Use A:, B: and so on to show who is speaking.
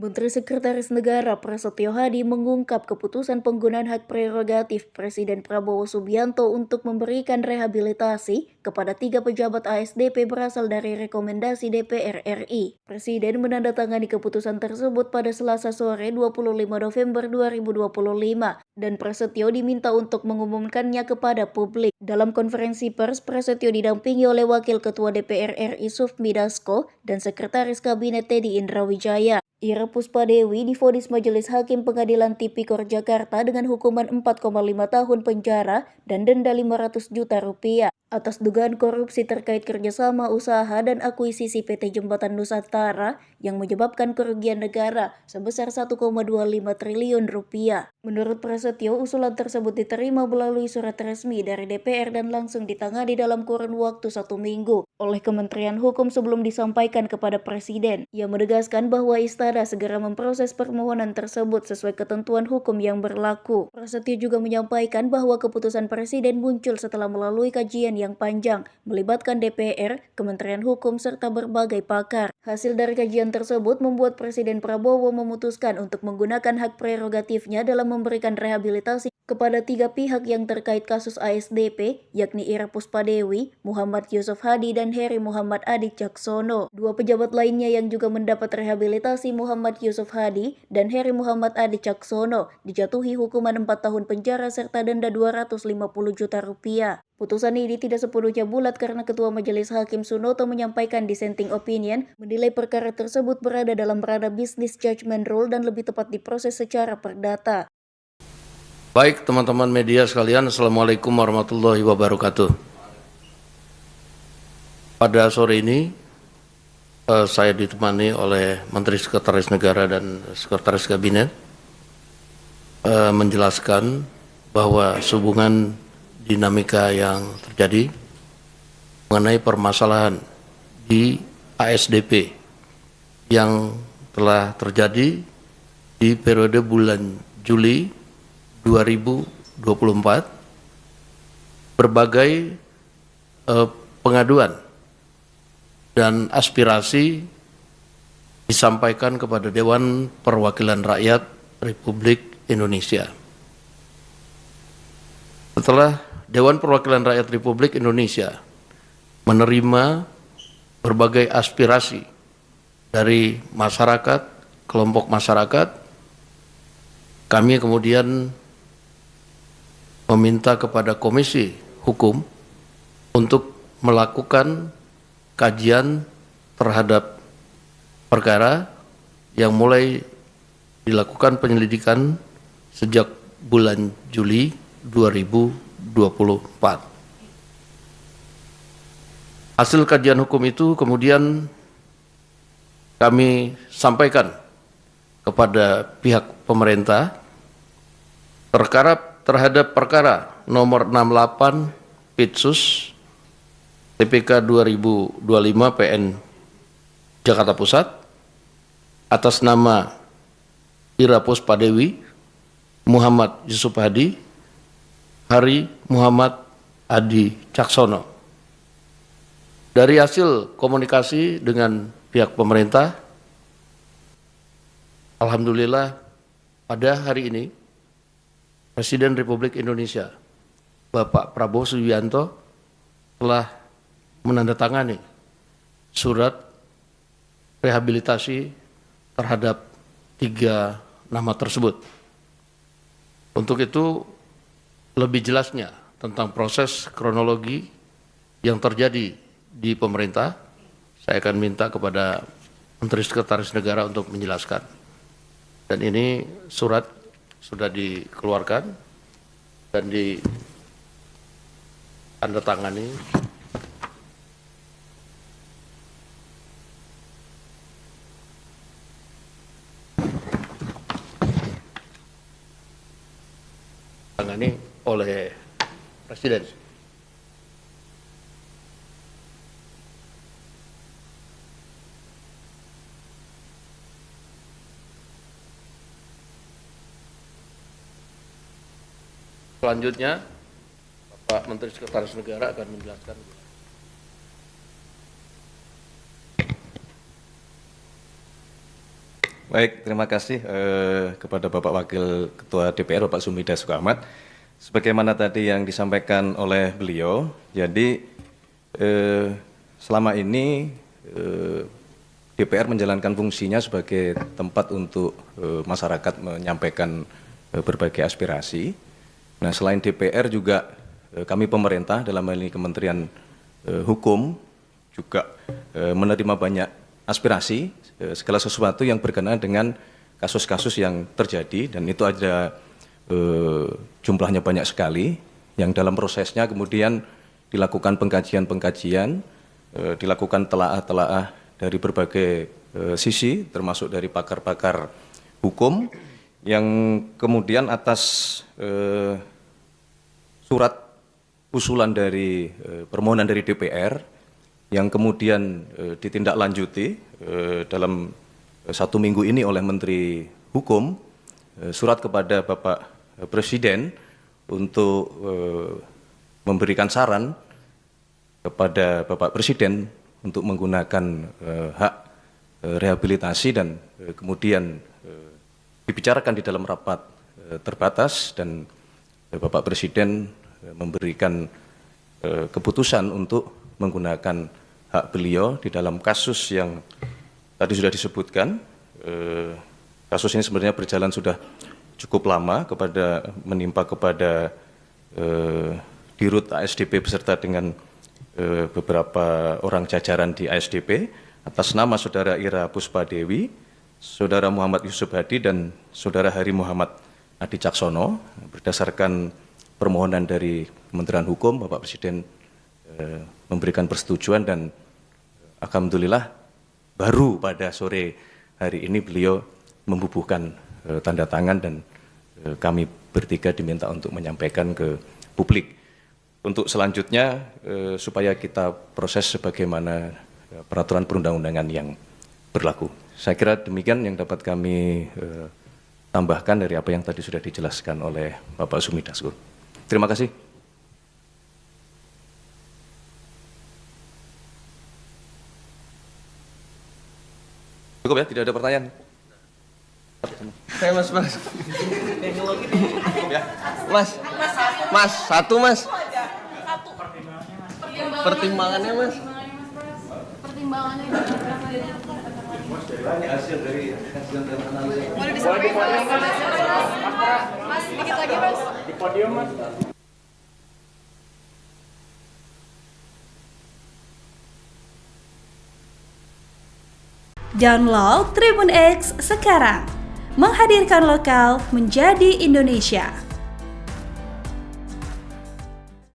A: Menteri Sekretaris Negara Prasetyo Hadi mengungkap keputusan penggunaan hak prerogatif Presiden Prabowo Subianto untuk memberikan rehabilitasi kepada 3 pejabat ASDP berasal dari rekomendasi DPR RI. Presiden menandatangani keputusan tersebut pada Selasa sore 25 November 2025 dan Prasetyo diminta untuk mengumumkannya kepada publik. Dalam konferensi pers, Prasetyo didampingi oleh Wakil Ketua DPR RI Sufmi Dasko dan Sekretaris Kabinet Teddy Indrawijaya. Ira Puspadewi divonis Majelis Hakim Pengadilan Tipikor Jakarta dengan hukuman 4,5 tahun penjara dan denda 500 juta rupiah atas dugaan korupsi terkait kerjasama usaha dan akuisisi PT Jembatan Nusantara yang menyebabkan kerugian negara sebesar 1,25 triliun rupiah. Menurut Prasetyo, usulan tersebut diterima melalui surat resmi dari DPR dan langsung ditangani dalam kurun waktu 1 minggu oleh Kementerian Hukum sebelum disampaikan kepada Presiden. Ia menegaskan bahwa Istana segera memproses permohonan tersebut sesuai ketentuan hukum yang berlaku. Prasetyo juga menyampaikan bahwa keputusan Presiden muncul setelah melalui kajian yang panjang, melibatkan DPR, Kementerian Hukum, serta berbagai pakar. Hasil dari kajian tersebut membuat Presiden Prabowo memutuskan untuk menggunakan hak prerogatifnya dalam memberikan rehabilitasi kepada 3 pihak yang terkait kasus ASDP, yakni Ira Puspadewi, Muhammad Yusuf Hadi, dan Heri Muhammad Adi Caksono. 2 pejabat lainnya yang juga mendapat rehabilitasi, Muhammad Yusuf Hadi dan Heri Muhammad Adi Caksono, dijatuhi hukuman 4 tahun penjara serta denda 250 juta rupiah. Putusan ini tidak sepenuhnya bulat karena Ketua Majelis Hakim Sunoto menyampaikan dissenting opinion, menilai perkara tersebut berada dalam ranah business judgment rule dan lebih tepat diproses secara perdata.
B: Baik teman-teman media sekalian, Assalamualaikum warahmatullahi wabarakatuh. Pada sore ini saya ditemani oleh Menteri Sekretaris Negara dan Sekretaris Kabinet menjelaskan bahwa sehubungan dinamika yang terjadi mengenai permasalahan di ASDP yang telah terjadi di periode bulan Juli 2024, berbagai pengaduan dan aspirasi disampaikan kepada Dewan Perwakilan Rakyat Republik Indonesia. Setelah Dewan Perwakilan Rakyat Republik Indonesia menerima berbagai aspirasi dari masyarakat, kelompok masyarakat, kami kemudian meminta kepada Komisi Hukum untuk melakukan kajian terhadap perkara yang mulai dilakukan penyelidikan sejak bulan Juli 2024. Hasil kajian hukum itu kemudian kami sampaikan kepada pihak pemerintah terhadap perkara nomor 68 Pitsus TPK 2025 PN Jakarta Pusat atas nama Ira Puspadewi, Muhammad Yusuf Hadi, Hari Muhammad Adi Caksono. Dari hasil komunikasi dengan pihak pemerintah, alhamdulillah pada hari ini Presiden Republik Indonesia Bapak Prabowo Subianto telah menandatangani surat rehabilitasi terhadap 3 nama tersebut. Untuk itu, lebih jelasnya tentang proses kronologi yang terjadi di pemerintah, saya akan minta kepada Menteri Sekretaris Negara untuk menjelaskan. Dan ini surat sudah dikeluarkan dan ditandatangani oleh Presiden. Selanjutnya, Bapak Menteri Sekretaris Negara akan menjelaskan.
C: Baik, terima kasih kepada Bapak Wakil Ketua DPR, Bapak Sumida Sukamart. Sebagaimana tadi yang disampaikan oleh beliau, jadi selama ini DPR menjalankan fungsinya sebagai tempat untuk masyarakat menyampaikan berbagai aspirasi. Nah, selain DPR juga kami pemerintah dalam hal ini Kementerian Hukum juga menerima banyak aspirasi, segala sesuatu yang berkenaan dengan kasus-kasus yang terjadi, dan itu ada jumlahnya banyak sekali, yang dalam prosesnya kemudian dilakukan pengkajian-pengkajian, dilakukan telaah-telaah dari berbagai sisi, termasuk dari pakar-pakar hukum, yang kemudian atas surat usulan dari permohonan dari DPR, yang kemudian ditindaklanjuti dalam 1 minggu ini oleh Menteri Hukum, surat kepada Bapak Presiden untuk memberikan saran kepada Bapak Presiden untuk menggunakan hak rehabilitasi, dan kemudian dibicarakan di dalam rapat terbatas, dan Bapak Presiden memberikan keputusan untuk menggunakan hak beliau di dalam kasus yang tadi sudah disebutkan. Kasus ini sebenarnya berjalan sudah cukup lama, menimpa kepada Dirut ASDP beserta dengan beberapa orang jajaran di ASDP atas nama Saudara Ira Puspadewi, Saudara Muhammad Yusuf Hadi, dan Saudara Hari Muhammad Adi Caksono. Berdasarkan permohonan dari Kementerian Hukum, Bapak Presiden memberikan persetujuan, dan alhamdulillah baru pada sore hari ini beliau membubuhkan tanda tangan, dan kami bertiga diminta untuk menyampaikan ke publik. Untuk selanjutnya supaya kita proses sebagaimana peraturan perundang-undangan yang berlaku. Saya kira demikian yang dapat kami tambahkan dari apa yang tadi sudah dijelaskan oleh Bapak Sumida. Terima kasih. Cukup ya, tidak ada pertanyaan.
D: Saya mas. Ya. Mas, satu mas. Pertimbangannya mas.
E: Pertimbangannya.
F: Boleh disampaikan mas, dikit lagi mas. Di podium mas.
G: Download Tribun X sekarang, menghadirkan lokal menjadi Indonesia.